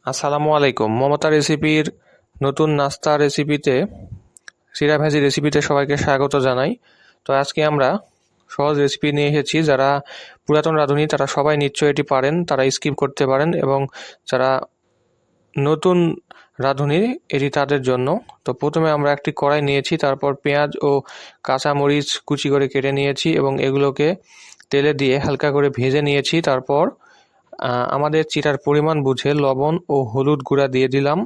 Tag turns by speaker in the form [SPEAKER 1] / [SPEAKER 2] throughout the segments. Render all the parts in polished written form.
[SPEAKER 1] আসসালামু আলাইকুম। মমতা রেসিপির নতুন নাস্তা রেসিপিতে চিড়া ভাজি রেসিপিতে সবাইকে স্বাগত জানাই। তো আজকে আমরা সহজ রেসিপি নিয়ে এসেছি। যারা পুরাতন রাঁধুনি তারা সবাই নিশ্চয়ই এটি পারেন, তারা স্কিপ করতে পারেন, এবং যারা নতুন রাঁধুনি এটি তাদের জন্য। তো প্রথমে আমরা একটি কড়াই নিয়েছি, তারপর পেঁয়াজ ও কাঁচামরিচ কুচি করে কেটে নিয়েছি এবং এগুলোকে তেলে দিয়ে হালকা করে ভেজে নিয়েছি। তারপর আমাদের চিড়ার পরিমাণ বুঝে লবণ ও হলুদ গুঁড়া দিয়ে দিলাম।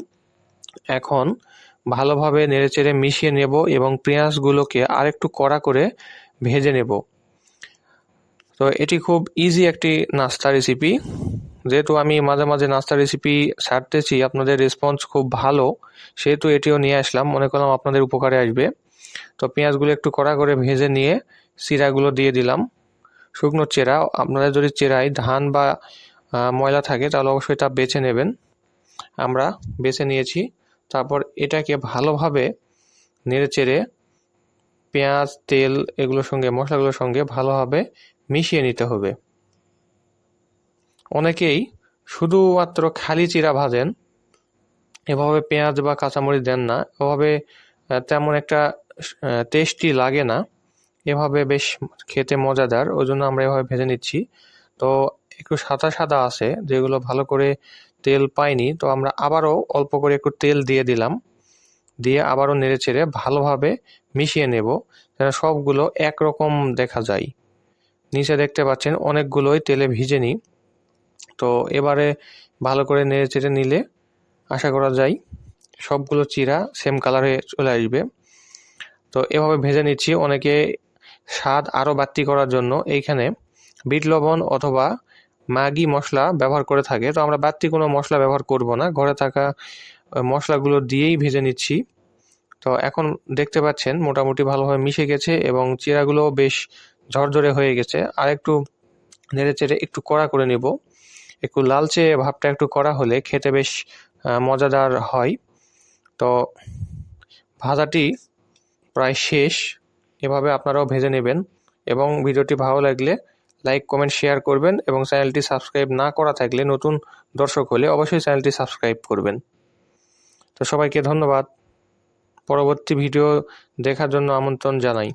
[SPEAKER 1] এখন ভালোভাবে নেড়েচেড়ে মিশিয়ে নেব এবং পেঁয়াজগুলোকে আরেকটু কড়া করে ভেজে নেব। তো এটি খুব ইজি একটি নাস্তা রেসিপি। যেহেতু আমি মাঝে মাঝে নাস্তা রেসিপি ছাড়তেছি, আপনাদের রেসপন্স খুব ভালো, সেহেতু এটিও নিয়ে আসলাম, মনে করলাম আপনাদের উপকারে আসবে। তো পেঁয়াজগুলো একটু কড়া করে ভেজে নিয়ে চিড়াগুলো দিয়ে দিলাম। শুকনো চেরা, আপনাদের যদি চেরাই ধান বা ময়লা থাকে তাহলে অবশ্যই তা বেছে নেবেন। আমরা বেছে নিয়েছি। তারপর এটাকে ভালোভাবে নেড়েচেড়ে পেঁয়াজ, তেল এগুলোর সঙ্গে, মশলাগুলোর সঙ্গে ভালোভাবে মিশিয়ে নিতে হবে। অনেকেই শুধুমাত্র খালি চিড়া ভাজেন, এভাবে পেঁয়াজ বা কাঁচামরিচ দেন না, এভাবে তেমন একটা টেস্টি লাগে না। এভাবে বেশ খেতে মজাদার, ওই জন্য আমরা এভাবে ভেজে নিচ্ছি। তো একটু সাদা সাদা আছে যেগুলো ভালো করে তেল পায়নি, তো আমরা আবারও অল্প করে একটু তেল দিয়ে দিলাম, দিয়ে আবারও নেড়েচেড়ে ভালোভাবে মিশিয়ে নেব যেন সবগুলো একরকম দেখা যায়। নিচে দেখতে পাচ্ছেন অনেকগুলোই তেলে ভিজে নি। তো এবারে ভালো করে নেড়েচেড়ে নিলে আশা করা যায় সবগুলো চিড়া সেম কালারে চলে আসবে। তো এভাবে ভেজে নিচ্ছি। অনেকে স্বাদ আরও বাড়তি করার জন্য এইখানে বিট লবণ অথবা ম্যাগি মশলা ব্যবহার করে থাকে। তো আমরা বাড়তি কোনো মশলা ব্যবহার করব না, ঘরে থাকা মশলাগুলো দিয়েই ভেজে নিচ্ছি। তো এখন দেখতে পাচ্ছেন মোটামুটি ভালোভাবে মিশে গেছে এবং চিড়াগুলোও বেশ ঝরঝরে হয়ে গেছে। আর একটু নেড়েচেড়ে একটু কড়া করে নেব। একটু লালচে ভাবটা একটু কড়া হলে খেতে বেশ মজাদার হয়। তো ভাজাটি প্রায় শেষ। এভাবে আপনারাও ভেজে নেবেন এবং ভিডিওটি ভালো লাগলে লাইক, কমেন্ট, শেয়ার করবেন এবং চ্যানেলটি সাবস্ক্রাইব না করা থাকলে, নতুন দর্শক হলে অবশ্যই চ্যানেলটি সাবস্ক্রাইব করবেন। তো সবাইকে ধন্যবাদ। পরবর্তী ভিডিও দেখার জন্য আমন্ত্রণ জানাই।